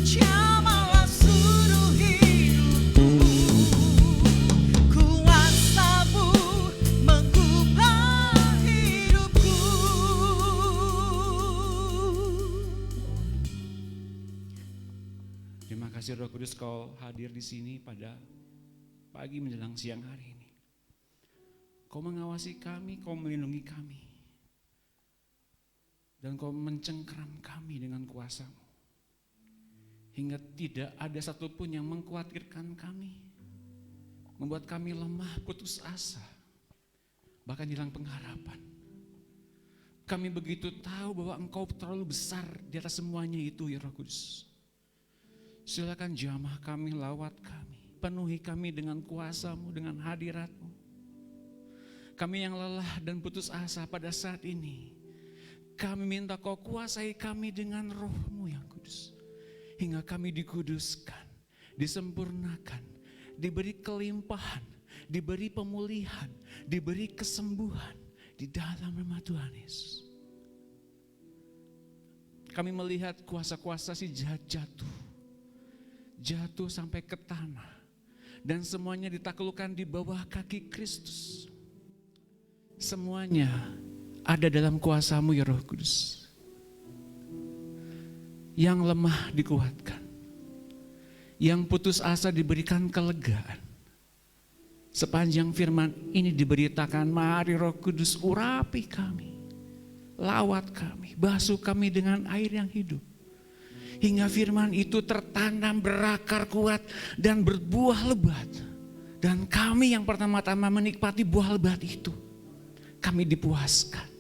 Jamalah seluruh hidupku, kuasa-Mu mengubah hidupku. Terima kasih Roh Kudus, Kau hadir di sini pada pagi menjelang siang hari ini. Kau mengawasi kami, Kau melindungi kami, dan Kau mencengkeram kami dengan kuasa-Mu. Hingga tidak ada satupun yang mengkhawatirkan kami, membuat kami lemah, putus asa, bahkan hilang pengharapan. Kami begitu tahu bahwa Engkau terlalu besar di atas semuanya itu, ya Roh Kudus. Silakan jamah kami, lawat kami, penuhi kami dengan kuasa-Mu, dengan hadirat-Mu. Kami yang lelah dan putus asa pada saat ini, kami minta Kau kuasai kami dengan Roh-Mu yang kudus. Hingga kami dikuduskan, disempurnakan, diberi kelimpahan, diberi pemulihan, diberi kesembuhan di dalam nama Tuhan Yesus. Kami melihat kuasa-kuasa si jahat jatuh sampai ke tanah, dan semuanya ditaklukkan di bawah kaki Kristus. Semuanya ada dalam kuasa-Mu ya Roh Kudus. Yang lemah dikuatkan, yang putus asa diberikan kelegaan. Sepanjang firman ini diberitakan, mari Roh Kudus urapi kami, lawat kami, basuh kami dengan air yang hidup. Hingga firman itu tertanam, berakar kuat, dan berbuah lebat. Dan kami yang pertama-tama menikmati buah lebat itu, kami dipuaskan.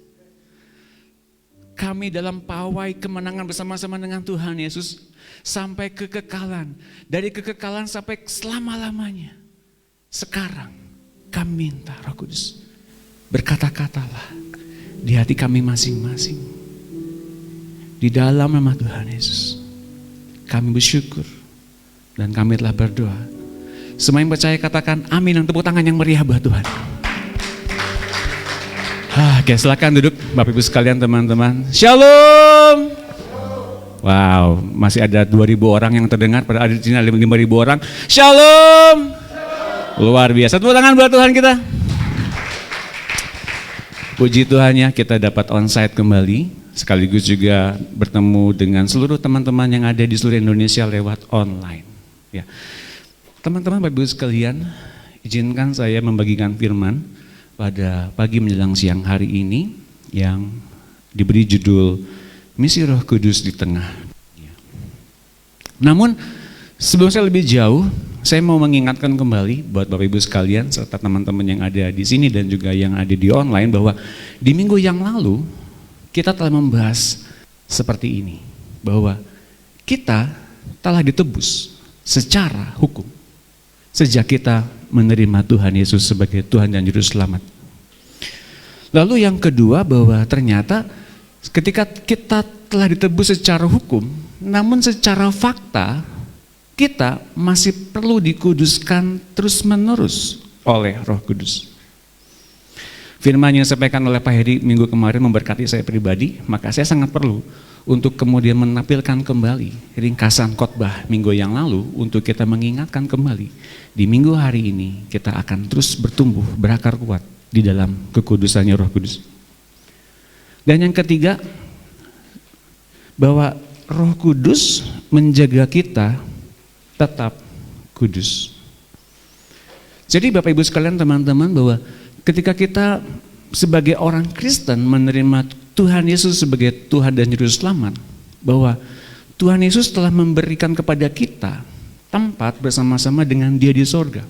Kami dalam pawai kemenangan bersama-sama dengan Tuhan Yesus sampai kekekalan. Dari kekekalan sampai selama-lamanya. Sekarang kami minta Roh Kudus, berkata-katalah di hati kami masing-masing. Di dalam nama Tuhan Yesus kami bersyukur dan kami telah berdoa. Semua yang percaya katakan amin, dan tepuk tangan yang meriah buat Tuhan. Oke, silakan duduk Bapak Ibu sekalian, teman-teman. Shalom. Wow, masih ada 2.000 orang yang terdengar, pada ada di sini ada 5.000 orang. Shalom. Luar biasa. Tepuk tangan buat Tuhan kita. Puji Tuhan ya, kita dapat onsite kembali, sekaligus juga bertemu dengan seluruh teman-teman yang ada di seluruh Indonesia lewat online. Ya, teman-teman Bapak Ibu sekalian, izinkan saya membagikan firman pada pagi menjelang siang hari ini yang diberi judul Misi Roh Kudus di Tengah. Namun sebelum saya lebih jauh, saya mau mengingatkan kembali buat Bapak Ibu sekalian serta teman-teman yang ada di sini dan juga yang ada di online, bahwa di minggu yang lalu kita telah membahas seperti ini, bahwa kita telah ditebus secara hukum sejak kita menerima Tuhan Yesus sebagai Tuhan dan Juru Selamat. Lalu yang kedua, bahwa ternyata ketika kita telah ditebus secara hukum, namun secara fakta kita masih perlu dikuduskan terus-menerus oleh Roh Kudus. Firman yang disampaikan oleh Pak Heri minggu kemarin memberkati saya pribadi, maka saya sangat perlu untuk kemudian menampilkan kembali ringkasan khotbah minggu yang lalu untuk kita mengingatkan kembali. Di minggu hari ini kita akan terus bertumbuh, berakar kuat di dalam kekudusannya Roh Kudus. Dan yang ketiga, bahwa Roh Kudus menjaga kita tetap kudus. Jadi Bapak Ibu sekalian, teman-teman, bahwa ketika kita sebagai orang Kristen menerima Tuhan Yesus sebagai Tuhan dan Juru Selamat, bahwa Tuhan Yesus telah memberikan kepada kita tempat bersama-sama dengan Dia di sorga.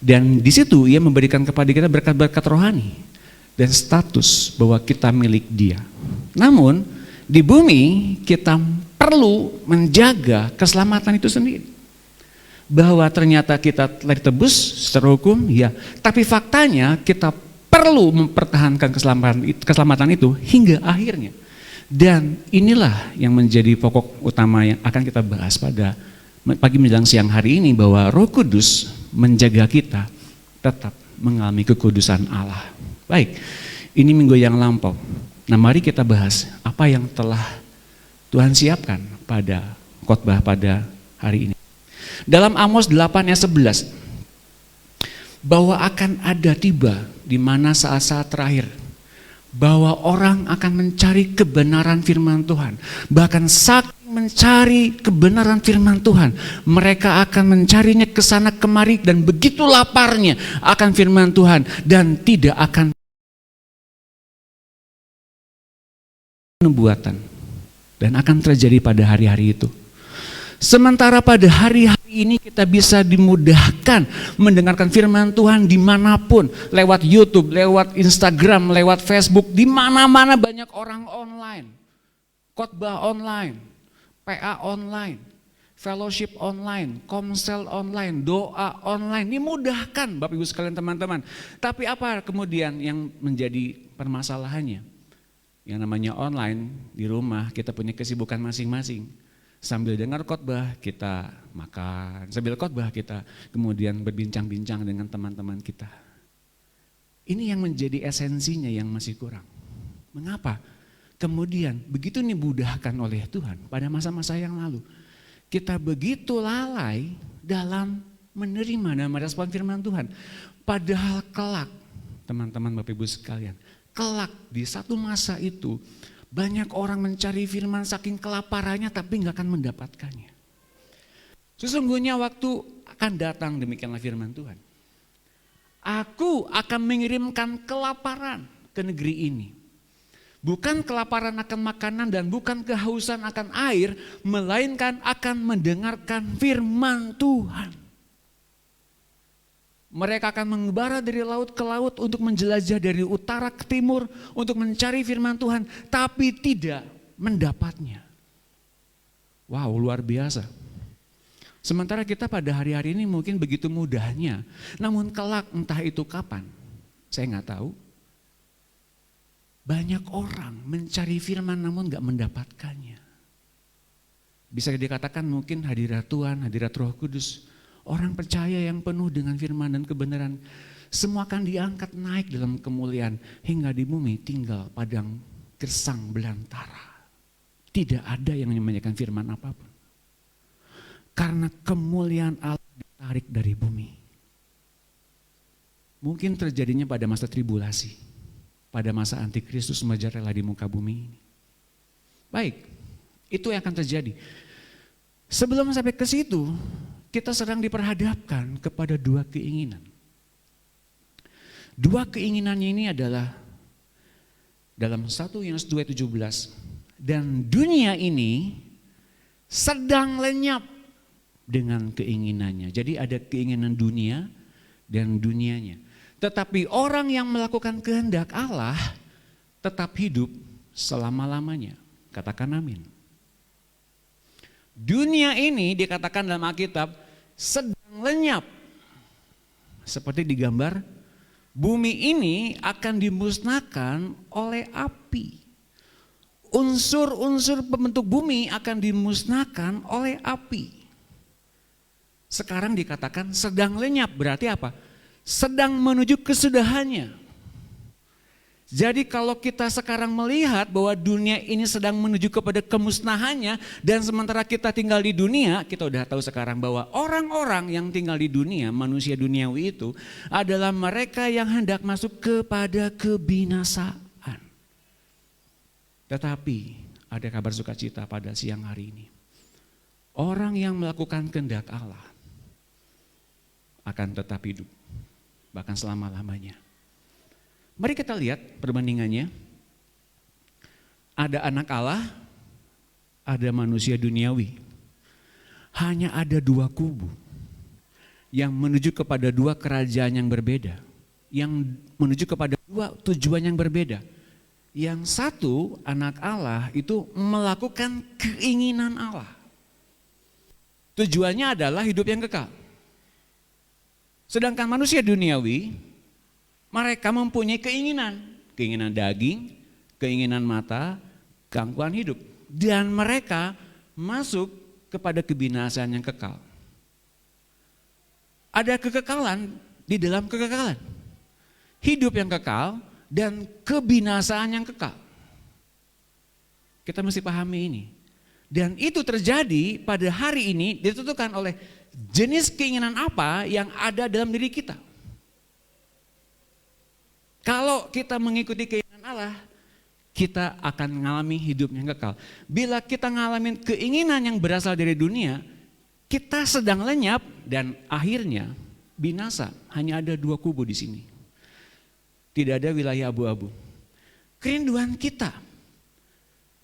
Dan di situ Ia memberikan kepada kita berkat-berkat rohani dan status bahwa kita milik Dia. Namun di bumi kita perlu menjaga keselamatan itu sendiri. Bahwa ternyata kita telah ditebus secara hukum, ya, tapi faktanya kita perlu mempertahankan keselamatan itu hingga akhirnya. Dan inilah yang menjadi pokok utama yang akan kita bahas pada pagi menjelang siang hari ini, bahwa Roh Kudus menjaga kita tetap mengalami kekudusan Allah. Baik, ini minggu yang lampau. Nah, mari kita bahas apa yang telah Tuhan siapkan pada khotbah pada hari ini. Dalam Amos 8 ayat 11, bahwa akan ada tiba di mana saat-saat terakhir, bahwa orang akan mencari kebenaran firman Tuhan. Bahkan saking mencari kebenaran firman Tuhan, mereka akan mencarinya ke sana kemari dan begitu laparnya akan firman Tuhan dan tidak akan nubuatan, dan akan terjadi pada hari-hari itu. Sementara pada hari-hari ini kita bisa dimudahkan mendengarkan firman Tuhan dimanapun, lewat YouTube, lewat Instagram, lewat Facebook, di mana-mana banyak orang online, khotbah online, PA online, fellowship online, komsel online, doa online, dimudahkan Bapak Ibu sekalian teman-teman. Tapi apa kemudian yang menjadi permasalahannya? Yang namanya online, di rumah kita punya kesibukan masing-masing. Sambil dengar khotbah kita makan, sambil khotbah kita kemudian berbincang-bincang dengan teman-teman kita. Ini yang menjadi esensinya yang masih kurang. Mengapa? Kemudian begitu dimudahkan oleh Tuhan pada masa-masa yang lalu, kita begitu lalai dalam menerima dan merespon firman Tuhan. Padahal kelak, teman-teman Bapak Ibu sekalian, kelak di satu masa itu, banyak orang mencari firman saking kelaparannya tapi nggak akan mendapatkannya. Sesungguhnya waktu akan datang, demikianlah firman Tuhan. Aku akan mengirimkan kelaparan ke negeri ini. Bukan kelaparan akan makanan dan bukan kehausan akan air, melainkan akan mendengarkan firman Tuhan. Mereka akan mengembara dari laut ke laut untuk menjelajah dari utara ke timur untuk mencari firman Tuhan, tapi tidak mendapatnya. Wow, luar biasa. Sementara kita pada hari-hari ini mungkin begitu mudahnya, namun kelak entah itu kapan, saya nggak tahu. Banyak orang mencari firman namun nggak mendapatkannya. Bisa dikatakan mungkin hadirat Tuhan, hadirat Roh Kudus, orang percaya yang penuh dengan firman dan kebenaran, semua akan diangkat naik dalam kemuliaan hingga di bumi tinggal padang gersang belantara. Tidak ada yang menyanyikan firman apapun. Karena kemuliaan Allah ditarik dari bumi. Mungkin terjadinya pada masa tribulasi, pada masa antikristus merajalela di muka bumi ini. Baik, itu yang akan terjadi. Sebelum sampai ke situ, kita sedang diperhadapkan kepada dua keinginan. Dua keinginannya ini adalah dalam 1 Yohanes 2:17, dan dunia ini sedang lenyap dengan keinginannya. Jadi ada keinginan dunia dan dunianya. Tetapi orang yang melakukan kehendak Allah tetap hidup selama-lamanya. Katakan amin. Dunia ini dikatakan dalam Alkitab sedang lenyap. Seperti digambar, bumi ini akan dimusnahkan oleh api. Unsur-unsur pembentuk bumi akan dimusnahkan oleh api. Sekarang dikatakan sedang lenyap, berarti apa? Sedang menuju kesudahannya. Jadi kalau kita sekarang melihat bahwa dunia ini sedang menuju kepada kemusnahannya dan sementara kita tinggal di dunia, kita udah tahu sekarang bahwa orang-orang yang tinggal di dunia, manusia duniawi itu adalah mereka yang hendak masuk kepada kebinasaan. Tetapi ada kabar sukacita pada siang hari ini. Orang yang melakukan kehendak Allah akan tetap hidup, bahkan selama-lamanya. Mari kita lihat perbandingannya. Ada anak Allah, ada manusia duniawi. Hanya ada dua kubu yang menuju kepada dua kerajaan yang berbeda, yang menuju kepada dua tujuan yang berbeda. Yang satu, anak Allah itu melakukan keinginan Allah. Tujuannya adalah hidup yang kekal. Sedangkan manusia duniawi, mereka mempunyai keinginan daging, keinginan mata, gangguan hidup. Dan mereka masuk kepada kebinasaan yang kekal. Ada kekekalan di dalam kekekalan. Hidup yang kekal dan kebinasaan yang kekal. Kita mesti pahami ini. Dan itu terjadi pada hari ini ditentukan oleh jenis keinginan apa yang ada dalam diri kita. Kalau kita mengikuti keinginan Allah, kita akan mengalami hidup yang kekal. Bila kita ngalamin keinginan yang berasal dari dunia, kita sedang lenyap dan akhirnya binasa. Hanya ada dua kubu di sini. Tidak ada wilayah abu-abu. Kerinduan kita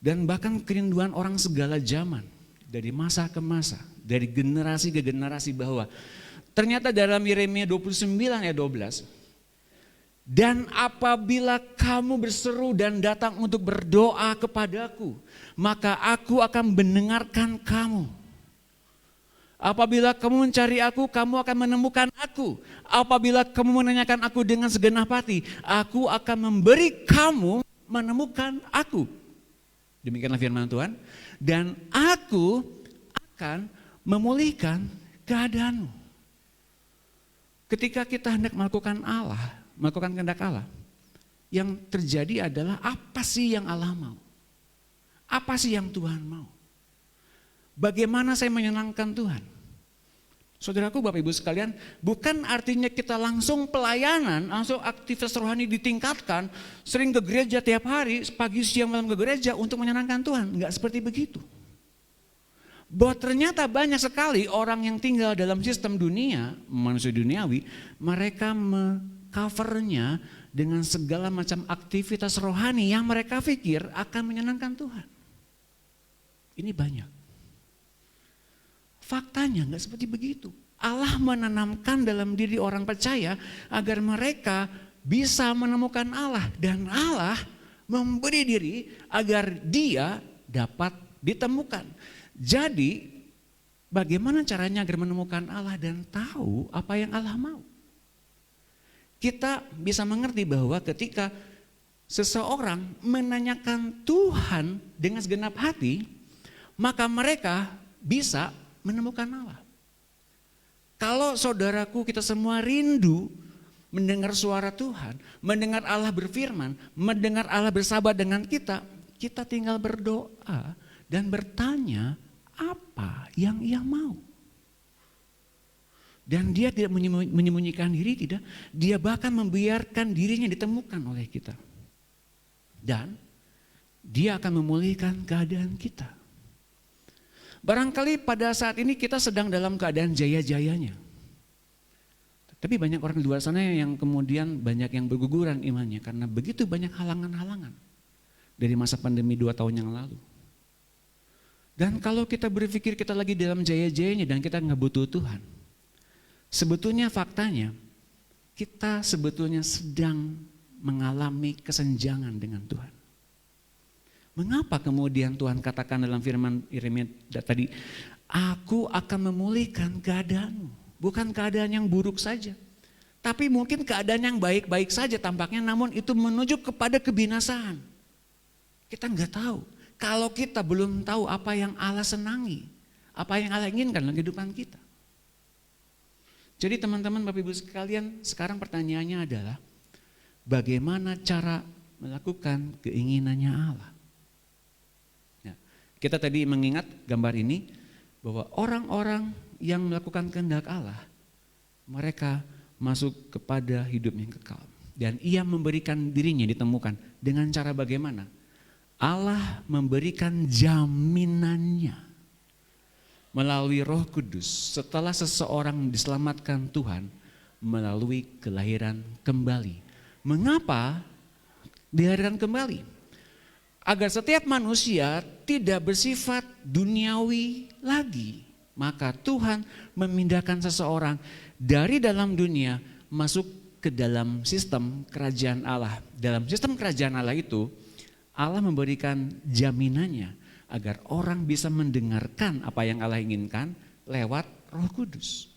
dan bahkan kerinduan orang segala zaman, dari masa ke masa, dari generasi ke generasi, bahwa ternyata dalam Yeremia 29 ayat 12, dan apabila kamu berseru dan datang untuk berdoa kepadaku, maka aku akan mendengarkan kamu. Apabila kamu mencari aku, kamu akan menemukan aku. Apabila kamu menanyakan aku dengan segenap hati, aku akan memberi kamu menemukan aku. Demikianlah firman Tuhan. Dan aku akan memulihkan keadaanmu. Ketika kita hendak melakukan kehendak Allah, yang terjadi adalah apa sih yang Allah mau? Apa sih yang Tuhan mau? Bagaimana saya menyenangkan Tuhan? Saudaraku, Bapak Ibu sekalian, bukan artinya kita langsung pelayanan, langsung aktivitas rohani ditingkatkan, sering ke gereja tiap hari, pagi siang malam ke gereja untuk menyenangkan Tuhan. Enggak seperti begitu. Bahwa ternyata banyak sekali orang yang tinggal dalam sistem dunia, manusia duniawi, mereka covernya dengan segala macam aktivitas rohani yang mereka pikir akan menyenangkan Tuhan. Ini banyak. Faktanya nggak seperti begitu. Allah menanamkan dalam diri orang percaya agar mereka bisa menemukan Allah. Dan Allah memberi diri agar dia dapat ditemukan. Jadi bagaimana caranya agar menemukan Allah dan tahu apa yang Allah mau? Kita bisa mengerti bahwa ketika seseorang menanyakan Tuhan dengan segenap hati, maka mereka bisa menemukan Allah. Kalau saudaraku, kita semua rindu mendengar suara Tuhan, mendengar Allah berfirman, mendengar Allah bersahabat dengan kita, kita tinggal berdoa dan bertanya apa yang Ia mau. Dan Dia tidak menyembunyikan diri, tidak. Dia bahkan membiarkan dirinya ditemukan oleh kita. Dan Dia akan memulihkan keadaan kita. Barangkali pada saat ini kita sedang dalam keadaan jaya-jayanya. Tapi banyak orang di luar sana yang kemudian banyak yang berguguran imannya karena begitu banyak halangan-halangan dari masa pandemi 2 tahun yang lalu. Dan kalau kita berpikir kita lagi dalam jaya-jayanya dan kita nggak butuh Tuhan, sebetulnya faktanya kita sebetulnya sedang mengalami kesenjangan dengan Tuhan. Mengapa kemudian Tuhan katakan dalam firman Yeremia tadi, aku akan memulihkan keadaanmu. Bukan keadaan yang buruk saja, tapi mungkin keadaan yang baik-baik saja tampaknya, namun itu menuju kepada kebinasaan. Kita nggak tahu. Kalau kita belum tahu apa yang Allah senangi, apa yang Allah inginkan dalam kehidupan kita. Jadi teman-teman, Bapak Ibu sekalian, sekarang pertanyaannya adalah bagaimana cara melakukan keinginannya Allah? Kita tadi mengingat gambar ini bahwa orang-orang yang melakukan kehendak Allah, mereka masuk kepada hidup yang kekal. Dan Ia memberikan dirinya ditemukan dengan cara bagaimana? Allah memberikan jaminannya melalui Roh Kudus setelah seseorang diselamatkan Tuhan melalui kelahiran kembali. Mengapa dilahirkan kembali? Agar setiap manusia tidak bersifat duniawi lagi. Maka Tuhan memindahkan seseorang dari dalam dunia masuk ke dalam sistem kerajaan Allah. Dalam sistem kerajaan Allah itu, Allah memberikan jaminannya agar orang bisa mendengarkan apa yang Allah inginkan lewat Roh Kudus.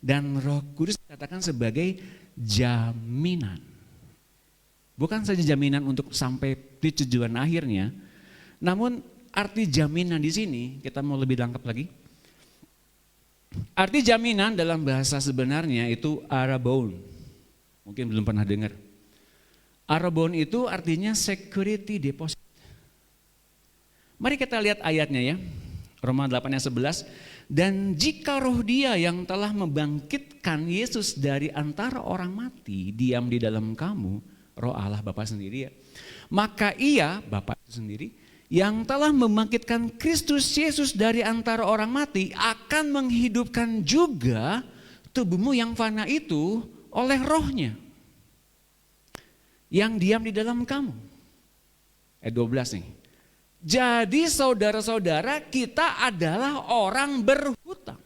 Dan Roh Kudus dikatakan sebagai jaminan. Bukan saja jaminan untuk sampai di tujuan akhirnya, namun arti jaminan di sini kita mau lebih lengkap lagi. Arti jaminan dalam bahasa sebenarnya itu arabon. Mungkin belum pernah dengar. Arabon itu artinya security deposit. Mari kita lihat ayatnya ya. Roma 8 ayat 11. Dan jika roh Dia yang telah membangkitkan Yesus dari antara orang mati diam di dalam kamu, roh Allah Bapa sendiri ya, maka Ia, Bapa itu sendiri, yang telah membangkitkan Kristus Yesus dari antara orang mati akan menghidupkan juga tubuhmu yang fana itu oleh rohnya yang diam di dalam kamu. Ayat 12 nih. Jadi saudara-saudara, kita adalah orang berhutang.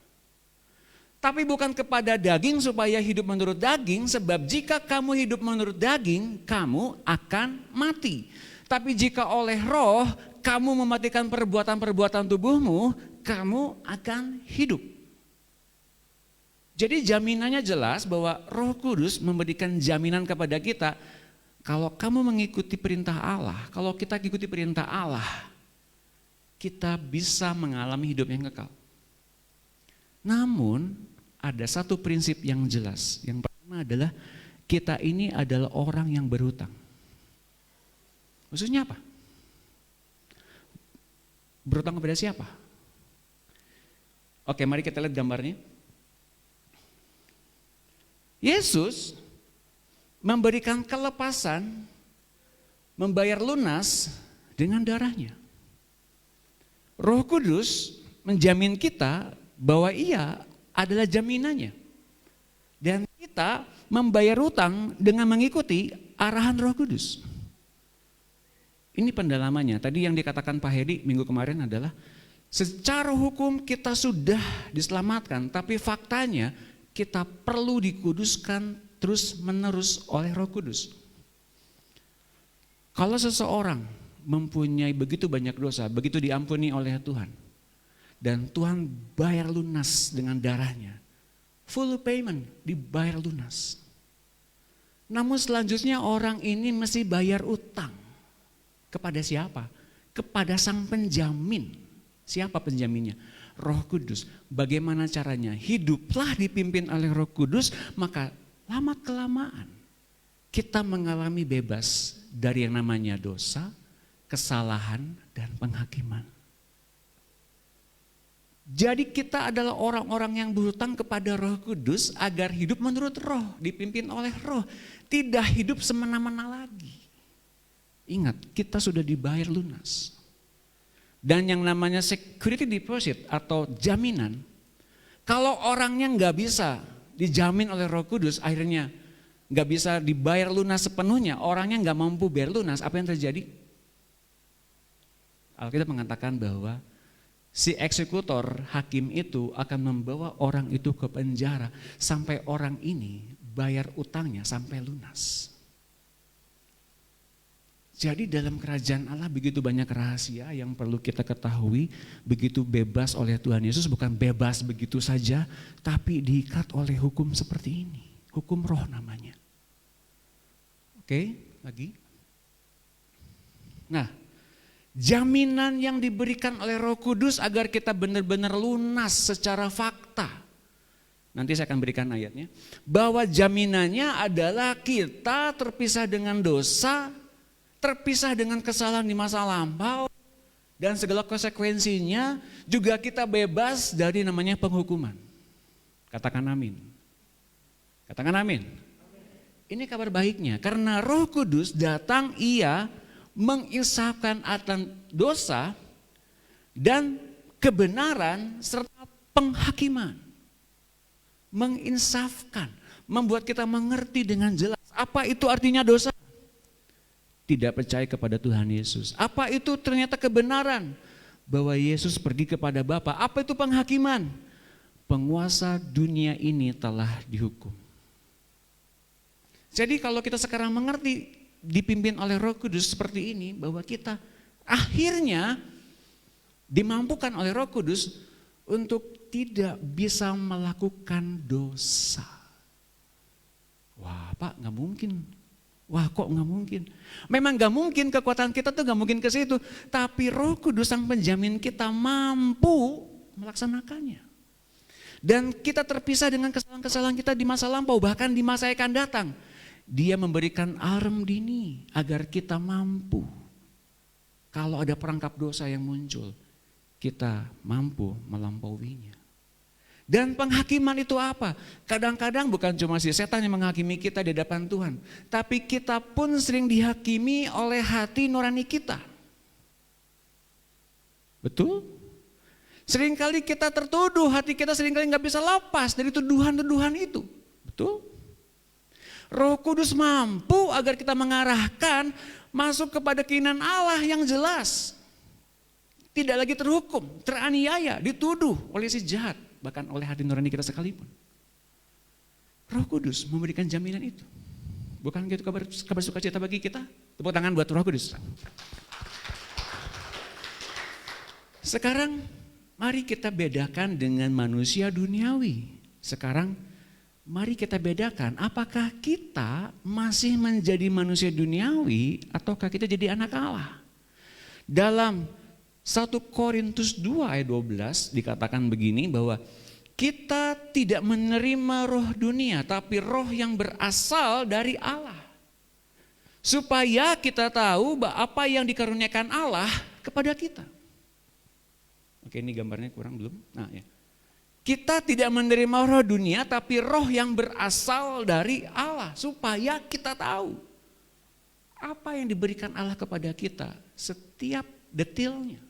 Tapi bukan kepada daging supaya hidup menurut daging, sebab jika kamu hidup menurut daging, kamu akan mati. Tapi jika oleh roh kamu mematikan perbuatan-perbuatan tubuhmu, kamu akan hidup. Jadi jaminannya jelas bahwa Roh Kudus memberikan jaminan kepada kita, kalau kamu mengikuti perintah Allah, kalau kita mengikuti perintah Allah, kita bisa mengalami hidup yang kekal. Namun ada satu prinsip yang jelas. Yang pertama adalah kita ini adalah orang yang berhutang. Maksudnya apa? Berhutang kepada siapa? Oke, mari kita lihat gambarnya. Yesus memberikan kelepasan, membayar lunas dengan darahnya. Roh Kudus menjamin kita bahwa Ia adalah jaminannya. Dan kita membayar hutang dengan mengikuti arahan Roh Kudus. Ini pendalamannya. Tadi yang dikatakan Pak Hedi minggu kemarin adalah secara hukum kita sudah diselamatkan, tapi faktanya kita perlu dikuduskan terus menerus oleh Roh Kudus. Kalau seseorang mempunyai begitu banyak dosa, begitu diampuni oleh Tuhan, dan Tuhan bayar lunas dengan darahnya, full payment, dibayar lunas. Namun selanjutnya orang ini mesti bayar utang. Kepada siapa? Kepada sang penjamin. Siapa penjaminnya? Roh Kudus. Bagaimana caranya? Hiduplah dipimpin oleh Roh Kudus, maka lama kelamaan kita mengalami bebas dari yang namanya dosa, kesalahan, dan penghakiman. Jadi kita adalah orang-orang yang berhutang kepada Roh Kudus agar hidup menurut Roh, dipimpin oleh Roh, tidak hidup semena-mena lagi. Ingat, kita sudah dibayar lunas. Dan yang namanya security deposit atau jaminan, kalau orangnya nggak bisa dijamin oleh Roh Kudus, akhirnya nggak bisa dibayar lunas sepenuhnya, orangnya nggak mampu bayar lunas, apa yang terjadi? Alkitab mengatakan bahwa si eksekutor hakim itu akan membawa orang itu ke penjara sampai orang ini bayar utangnya sampai lunas. Jadi dalam kerajaan Allah begitu banyak rahasia yang perlu kita ketahui, begitu bebas oleh Tuhan Yesus, bukan bebas begitu saja, tapi diikat oleh hukum seperti ini, hukum roh namanya. Oke, lagi. Nah, jaminan yang diberikan oleh Roh Kudus agar kita benar-benar lunas secara fakta. Nanti saya akan berikan ayatnya. Bahwa jaminannya adalah kita terpisah dengan dosa, terpisah dengan kesalahan di masa lampau, dan segala konsekuensinya juga kita bebas dari namanya penghukuman. Katakan amin. Katakan amin. Ini kabar baiknya, karena Roh Kudus datang, Ia menginsafkan akan dosa dan kebenaran serta penghakiman. Menginsafkan, membuat kita mengerti dengan jelas apa itu artinya dosa. Tidak percaya kepada Tuhan Yesus. Apa itu ternyata kebenaran? Bahwa Yesus pergi kepada Bapa. Apa itu penghakiman? Penguasa dunia ini telah dihukum. Jadi kalau kita sekarang mengerti dipimpin oleh Roh Kudus seperti ini, bahwa kita akhirnya dimampukan oleh Roh Kudus untuk tidak bisa melakukan dosa. Wah Pak, gak mungkin. Wah kok gak mungkin? Memang gak mungkin, kekuatan kita tuh gak mungkin ke situ. Tapi Roh Kudus sang penjamin kita mampu melaksanakannya. Dan kita terpisah dengan kesalahan-kesalahan kita di masa lampau, bahkan di masa yang akan datang. Dia memberikan alarm dini agar kita mampu. Kalau ada perangkap dosa yang muncul, kita mampu melampauinya. Dan penghakiman itu apa? Kadang-kadang bukan cuma si setan yang menghakimi kita di hadapan Tuhan, tapi kita pun sering dihakimi oleh hati nurani kita. Betul? Seringkali kita tertuduh, hati kita seringkali nggak bisa lepas dari tuduhan-tuduhan itu. Betul? Roh Kudus mampu agar kita mengarahkan masuk kepada keinginan Allah yang jelas. Tidak lagi terhukum, teraniaya, dituduh oleh si jahat, bahkan oleh hati nurani kita sekalipun. Roh Kudus memberikan jaminan itu. Bukan gitu kabar sukacita bagi kita? Tepuk tangan buat Roh Kudus. Sekarang mari kita bedakan dengan manusia duniawi. Sekarang mari kita bedakan apakah kita masih menjadi manusia duniawi ataukah kita jadi anak Allah. Dalam 1 Korintus 2 ayat 12 dikatakan begini bahwa kita tidak menerima roh dunia tapi roh yang berasal dari Allah. Supaya kita tahu bahwa apa yang dikaruniakan Allah kepada kita. Oke, ini gambarnya kurang belum? Nah, ya. Kita tidak menerima roh dunia tapi roh yang berasal dari Allah supaya kita tahu apa yang diberikan Allah kepada kita setiap detailnya.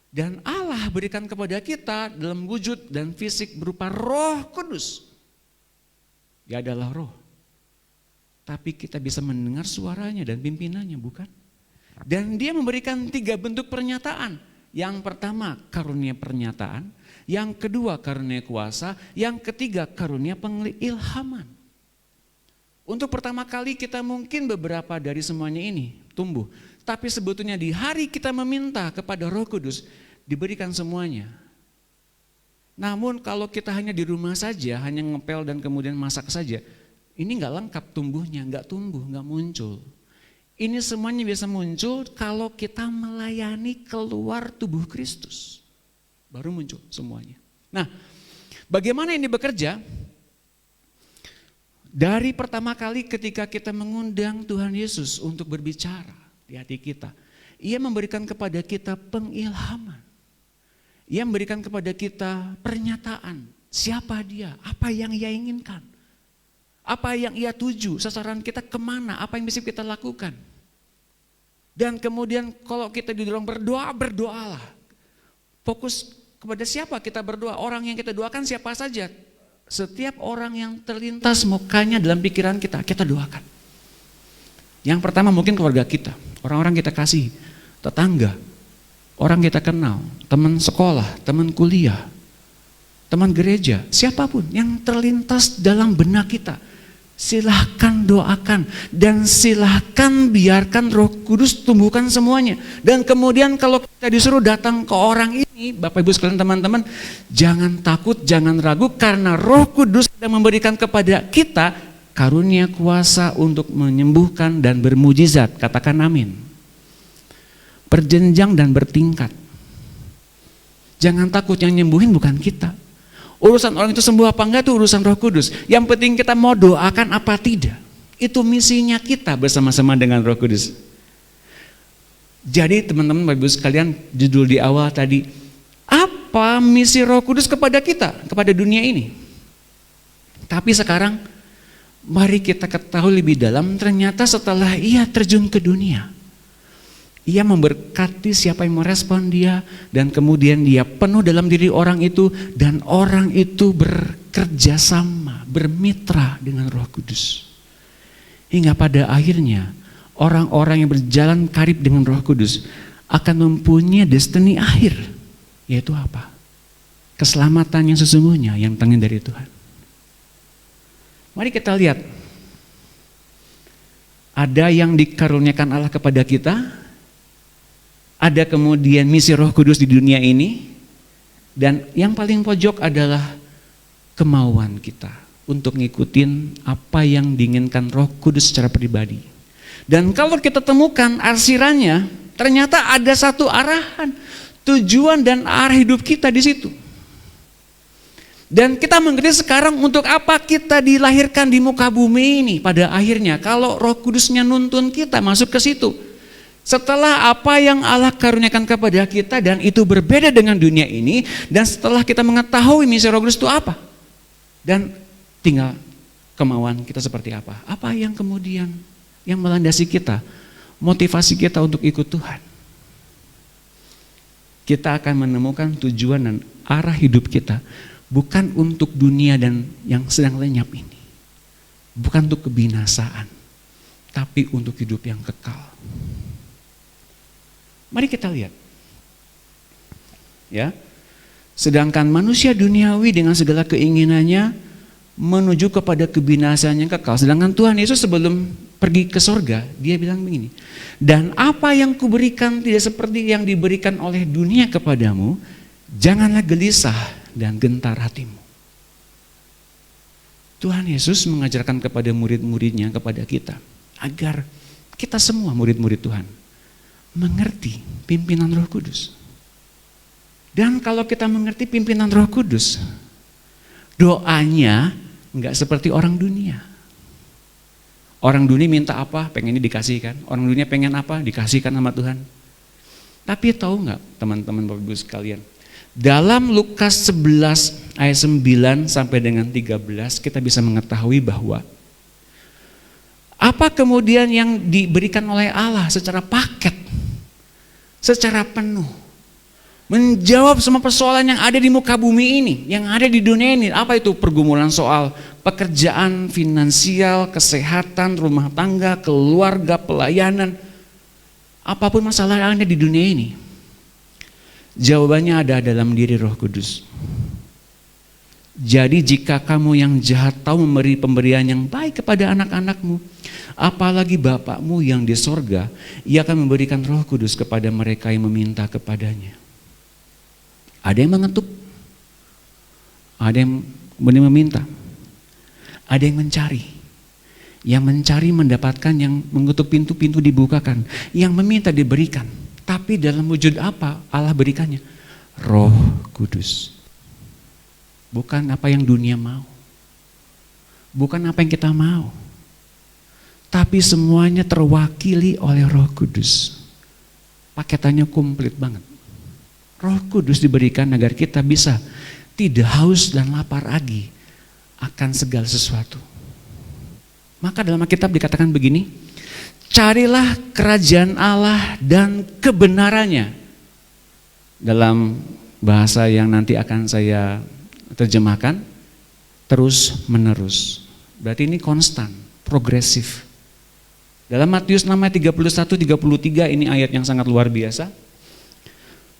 Dan Allah berikan kepada kita dalam wujud dan fisik berupa Roh Kudus. Dia adalah roh. Tapi kita bisa mendengar suaranya dan pimpinannya, bukan? Dan dia memberikan 3 bentuk pernyataan. Yang pertama karunia pernyataan, yang kedua karunia kuasa, yang ketiga karunia pengilhaman. Untuk pertama kali kita mungkin beberapa dari semuanya ini tumbuh. Tapi sebetulnya di hari kita meminta kepada Roh Kudus diberikan semuanya. Namun kalau kita hanya di rumah saja, hanya ngepel dan kemudian masak saja, ini nggak lengkap tumbuhnya, nggak tumbuh, nggak muncul. Ini semuanya bisa muncul kalau kita melayani keluar tubuh Kristus. Baru muncul semuanya. Nah, bagaimana ini bekerja? Dari pertama kali ketika kita mengundang Tuhan Yesus untuk berbicara di hati kita, Ia memberikan kepada kita pengilhaman. Ia memberikan kepada kita pernyataan, siapa Dia, apa yang Ia inginkan. Apa yang Ia tuju, sasaran kita kemana, apa yang bisa kita lakukan. Dan kemudian kalau kita didorong berdoa, berdoalah. Fokus kepada siapa kita berdoa, orang yang kita doakan siapa saja. Setiap orang yang terlintas mukanya dalam pikiran kita, kita doakan. Yang pertama mungkin keluarga kita, orang-orang kita kasih, tetangga, orang kita kenal, teman sekolah, teman kuliah, teman gereja, siapapun yang terlintas dalam benak kita. Silahkan doakan dan silahkan biarkan Roh Kudus tumbuhkan semuanya. Dan kemudian kalau kita disuruh datang ke orang ini, Bapak Ibu sekalian teman-teman, jangan takut, jangan ragu karena Roh Kudus sedang memberikan kepada kita karunia kuasa untuk menyembuhkan dan bermujizat. Katakan amin. Berjenjang dan bertingkat. Jangan takut, yang nyembuhin bukan kita. Urusan orang itu sembuh apa enggak itu urusan Roh Kudus. Yang penting kita mau doakan apa tidak. Itu misinya kita bersama-sama dengan Roh Kudus. Jadi teman-teman Bapak Ibu sekalian, judul di awal tadi, apa misi Roh Kudus kepada kita, kepada dunia ini? Tapi sekarang mari kita ketahui lebih dalam, ternyata setelah Ia terjun ke dunia, Ia memberkati siapa yang merespon Dia, dan kemudian Dia penuh dalam diri orang itu, dan orang itu bekerja sama, bermitra dengan Roh Kudus. Hingga pada akhirnya orang-orang yang berjalan karib dengan Roh Kudus akan mempunyai destiny akhir, yaitu apa? Keselamatan yang sesungguhnya yang datangnya dari Tuhan. Mari kita lihat, ada yang dikaruniakan Allah kepada kita. Ada kemudian misi Roh Kudus di dunia ini, dan yang paling pojok adalah kemauan kita untuk ngikutin apa yang diinginkan Roh Kudus secara pribadi. Dan kalau kita temukan arsirannya, ternyata ada satu arahan, tujuan dan arah hidup kita di situ. Dan kita mengerti sekarang untuk apa kita dilahirkan di muka bumi ini pada akhirnya. Kalau Roh Kudusnya nuntun kita masuk ke situ. Setelah apa yang Allah karuniakan kepada kita dan itu berbeda dengan dunia ini, dan setelah kita mengetahui misi Roh Kudus itu apa, dan tinggal kemauan kita seperti apa. Apa yang kemudian yang melandasi kita, motivasi kita untuk ikut Tuhan. Kita akan menemukan tujuan dan arah hidup kita bukan untuk dunia dan yang sedang lenyap ini. Bukan untuk kebinasaan, tapi untuk hidup yang kekal. Mari kita lihat. Ya. Sedangkan manusia duniawi dengan segala keinginannya menuju kepada kebinasaan yang kekal. Sedangkan Tuhan Yesus sebelum pergi ke sorga, dia bilang begini, dan apa yang kuberikan tidak seperti yang diberikan oleh dunia kepadamu, janganlah gelisah dan gentar hatimu. Tuhan Yesus mengajarkan kepada murid-muridnya, kepada kita, agar kita semua murid-murid Tuhan mengerti pimpinan Roh Kudus. Dan kalau kita mengerti pimpinan Roh Kudus, doanya enggak seperti orang dunia. Orang dunia minta apa, pengennya dikasihkan. Orang dunia pengen apa, dikasihkan sama Tuhan. Tapi tahu enggak teman-teman Bapak Ibu sekalian, dalam Lukas 11 ayat 9 sampai dengan 13 kita bisa mengetahui bahwa apa kemudian yang diberikan oleh Allah secara paket, secara penuh, menjawab semua persoalan yang ada di muka bumi ini, yang ada di dunia ini. Apa itu? Pergumulan soal pekerjaan, finansial, kesehatan, rumah tangga, keluarga, pelayanan, apapun masalah yang ada di dunia ini, jawabannya ada dalam diri Roh Kudus. Jadi jika kamu yang jahat tahu memberi pemberian yang baik kepada anak-anakmu, apalagi Bapakmu yang di sorga, Ia akan memberikan Roh Kudus kepada mereka yang meminta kepadanya. Ada yang mengetuk, ada yang meminta, ada yang mencari. Yang mencari mendapatkan, yang mengetuk pintu-pintu dibukakan, yang meminta diberikan. Tapi dalam wujud apa Allah berikannya? Roh Kudus. Bukan apa yang dunia mau. Bukan apa yang kita mau. Tapi semuanya terwakili oleh Roh Kudus. Paketannya komplit banget. Roh Kudus diberikan agar kita bisa tidak haus dan lapar lagi akan segala sesuatu. Maka dalam Alkitab dikatakan begini, carilah kerajaan Allah dan kebenarannya. Dalam bahasa yang nanti akan saya terjemahkan, terus menerus. Berarti ini konstan, progresif. Dalam Matius 6:31-33 ini ayat yang sangat luar biasa.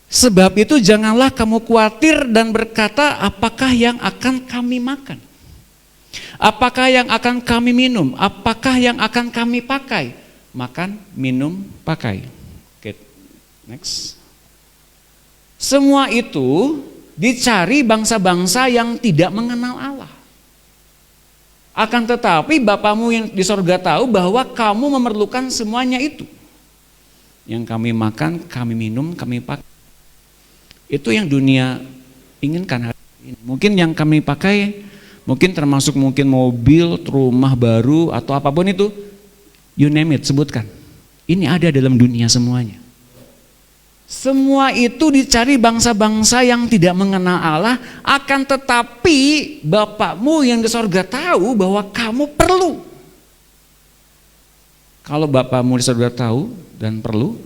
Sebab itu janganlah kamu khawatir dan berkata, apakah yang akan kami makan? Apakah yang akan kami minum? Apakah yang akan kami pakai? Makan, minum, pakai. Oke, next. Semua itu dicari bangsa-bangsa yang tidak mengenal Allah. Akan tetapi Bapamu yang di sorga tahu bahwa kamu memerlukan semuanya itu. Yang kami makan, kami minum, kami pakai. Itu yang dunia inginkan hari ini. Mungkin yang kami pakai, mungkin termasuk mungkin mobil, rumah baru, atau apapun itu. You name it, sebutkan. Ini ada dalam dunia semuanya. Semua itu dicari bangsa-bangsa yang tidak mengenal Allah, akan tetapi Bapakmu yang di sorga tahu bahwa kamu perlu. Kalau Bapakmu di sorga tahu dan perlu,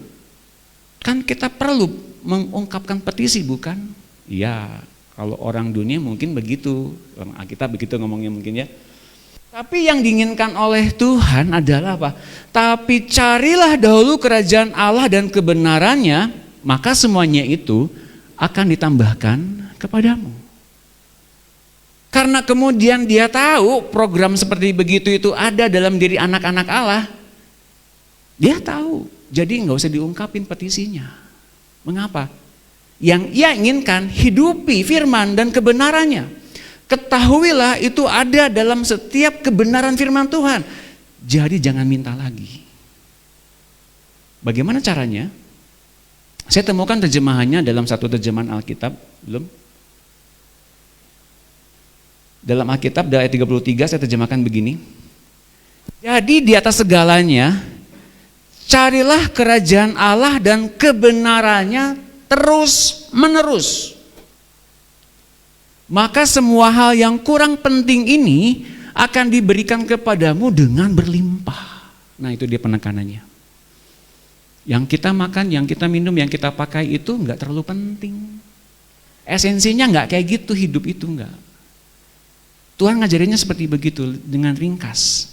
kan kita perlu mengungkapkan petisi, bukan? Iya, kalau orang dunia mungkin begitu, kita begitu ngomongnya mungkin ya. Tapi yang diinginkan oleh Tuhan adalah apa? Tapi carilah dahulu kerajaan Allah dan kebenarannya, maka semuanya itu akan ditambahkan kepadamu. Karena kemudian dia tahu program seperti begitu itu ada dalam diri anak-anak Allah. Dia tahu, jadi nggak usah diungkapin petisinya. Mengapa? Yang ia inginkan, hidupi firman dan kebenarannya. Ketahuilah itu ada dalam setiap kebenaran firman Tuhan. Jadi jangan minta lagi. Bagaimana caranya? Saya temukan terjemahannya dalam satu terjemahan Alkitab, belum? Dalam Alkitab, dalam ayat 33 saya terjemahkan begini. Jadi di atas segalanya, Carilah kerajaan Allah dan kebenarannya terus menerus. Maka semua hal yang kurang penting ini akan diberikan kepadamu dengan berlimpah. Nah, itu dia penekanannya. Yang kita makan, yang kita minum, yang kita pakai itu enggak terlalu penting. Esensinya enggak kayak gitu, hidup itu enggak. Tuhan ngajarinnya seperti begitu dengan ringkas.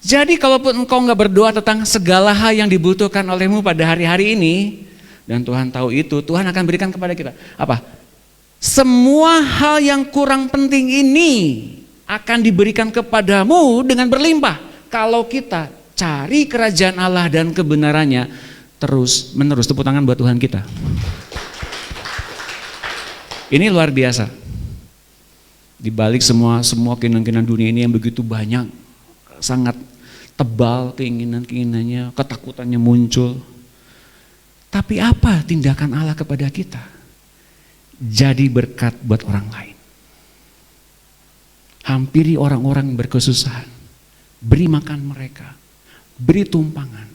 Jadi kalaupun engkau enggak berdoa tentang segala hal yang dibutuhkan olehmu pada hari-hari ini, dan Tuhan tahu itu, Tuhan akan berikan kepada kita. Apa? Semua hal yang kurang penting ini akan diberikan kepadamu dengan berlimpah. Kalau kita cari kerajaan Allah dan kebenarannya terus menerus. Tepuk tangan buat Tuhan kita. Ini luar biasa. Di balik semua keinginan-keinginan dunia ini yang begitu banyak, sangat tebal keinginan-keinginannya, ketakutannya muncul. Tapi apa tindakan Allah kepada kita? Jadi berkat buat orang lain. Hampiri orang-orang berkesusahan. Beri makan mereka. Beri tumpangan.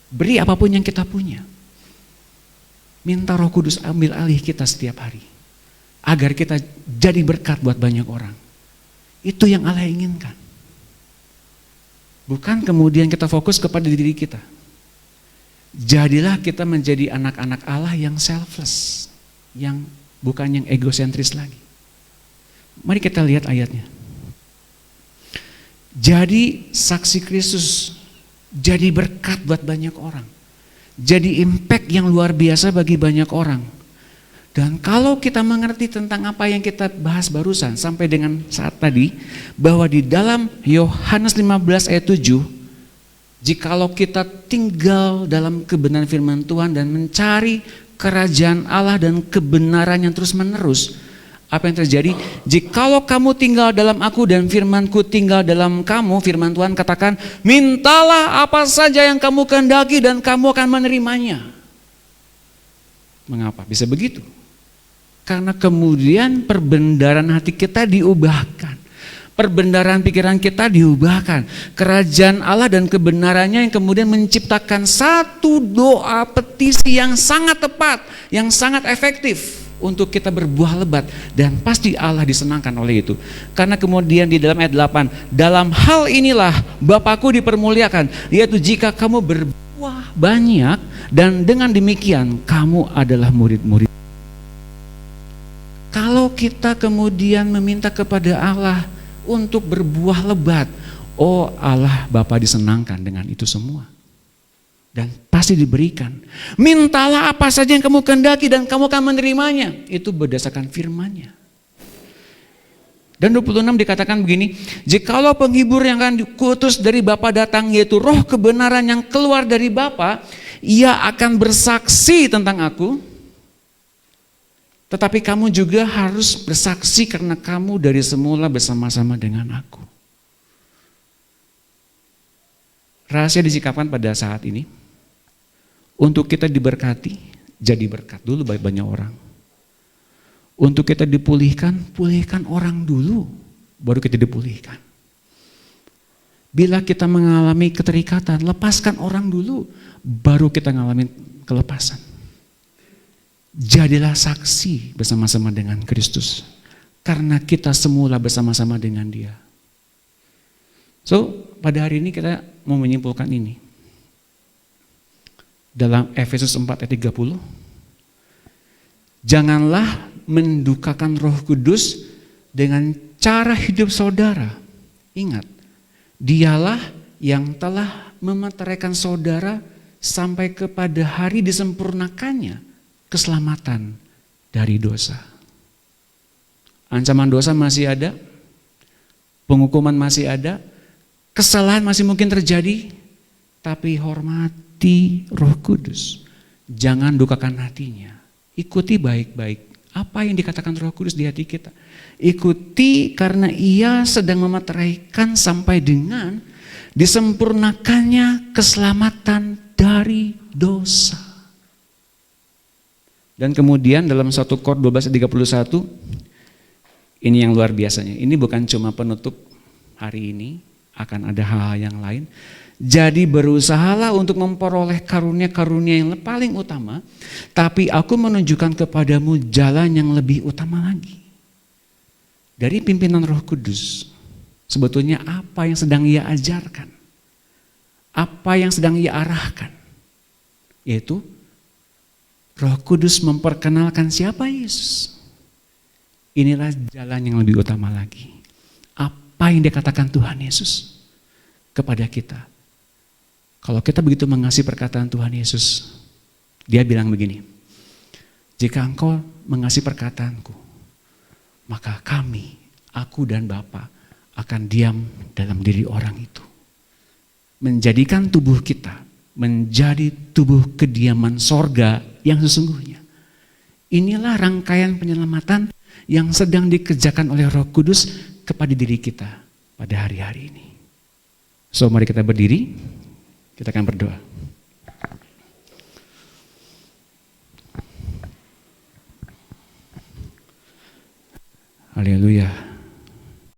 Beri apapun yang kita punya. Minta Roh Kudus ambil alih kita setiap hari. Agar kita jadi berkat buat banyak orang. Itu yang Allah inginkan. Bukan kemudian kita fokus kepada diri kita. Jadilah kita menjadi anak-anak Allah yang selfless. Yang bukan yang egosentris lagi. Mari kita lihat ayatnya. Jadi saksi Kristus. Jadi berkat buat banyak orang. Jadi impact yang luar biasa bagi banyak orang. Dan kalau kita mengerti tentang apa yang kita bahas barusan sampai dengan saat tadi, bahwa di dalam Yohanes 15 ayat 7, jikalau kita tinggal dalam kebenaran firman Tuhan dan mencari kerajaan Allah dan kebenaran yang terus menerus, apa yang terjadi? Jikalau kamu tinggal dalam aku dan firmanku tinggal dalam kamu, firman Tuhan katakan, mintalah apa saja yang kamu kehendaki dan kamu akan menerimanya. Mengapa bisa begitu? Karena kemudian perbendaharaan hati kita diubahkan. Perbendaharaan pikiran kita diubahkan. Kerajaan Allah dan kebenarannya yang kemudian menciptakan satu doa petisi yang sangat tepat, yang sangat efektif untuk kita berbuah lebat. Dan pasti Allah disenangkan oleh itu. Karena kemudian di dalam ayat 8, dalam hal inilah Bapakku dipermuliakan, yaitu jika kamu berbuah banyak dan dengan demikian kamu adalah murid-murid. Kalau kita kemudian meminta kepada Allah untuk berbuah lebat, oh Allah Bapa disenangkan dengan itu semua. Dan pasti diberikan. Mintalah apa saja yang kamu kehendaki dan kamu akan menerimanya. Itu berdasarkan firman-Nya. Dan 26 dikatakan begini, jikalau penghibur yang akan dikutus dari Bapa datang, yaitu roh kebenaran yang keluar dari Bapa, ia akan bersaksi tentang aku. Tetapi kamu juga harus bersaksi karena kamu dari semula bersama-sama dengan aku. Rahasia disikapkan pada saat ini. Untuk kita diberkati, jadi berkat dulu bagi banyak orang. Untuk kita dipulihkan, pulihkan orang dulu, baru kita dipulihkan. Bila kita mengalami keterikatan, lepaskan orang dulu, baru kita mengalami kelepasan. Jadilah saksi bersama-sama dengan Kristus. Karena kita semula bersama-sama dengan Dia. So, pada hari ini kita mau menyimpulkan ini. Dalam Efesus 4 ayat 30. Janganlah mendukakan Roh Kudus dengan cara hidup saudara. Ingat, Dialah yang telah memeteraikan saudara sampai kepada hari disempurnakannya keselamatan dari dosa. Ancaman dosa masih ada, penghukuman masih ada, kesalahan masih mungkin terjadi, tapi hormati Roh Kudus. Jangan dukakan hatinya. Ikuti baik-baik apa yang dikatakan Roh Kudus di hati kita. Ikuti karena Ia sedang memeteraikan sampai dengan disempurnakannya keselamatan dari dosa. Dan kemudian dalam 1 Kor 12:31, ini yang luar biasanya. Ini bukan cuma penutup hari ini, akan ada hal-hal yang lain. Jadi berusahalah untuk memperoleh karunia-karunia yang paling utama, tapi aku menunjukkan kepadamu jalan yang lebih utama lagi. Dari pimpinan Roh Kudus, sebetulnya apa yang sedang ia ajarkan, apa yang sedang ia arahkan, yaitu Roh Kudus memperkenalkan siapa Yesus. Inilah jalan yang lebih utama lagi. Apa yang dikatakan Tuhan Yesus kepada kita. Kalau kita begitu mengasihi perkataan Tuhan Yesus, dia bilang begini, jika engkau mengasihi perkataanku, maka kami, aku dan Bapa akan diam dalam diri orang itu. Menjadikan tubuh kita menjadi tubuh kediaman sorga yang sesungguhnya. Inilah rangkaian penyelamatan yang sedang dikerjakan oleh Roh Kudus kepada diri kita pada hari-hari ini. So mari kita berdiri, kita akan berdoa. Haleluya.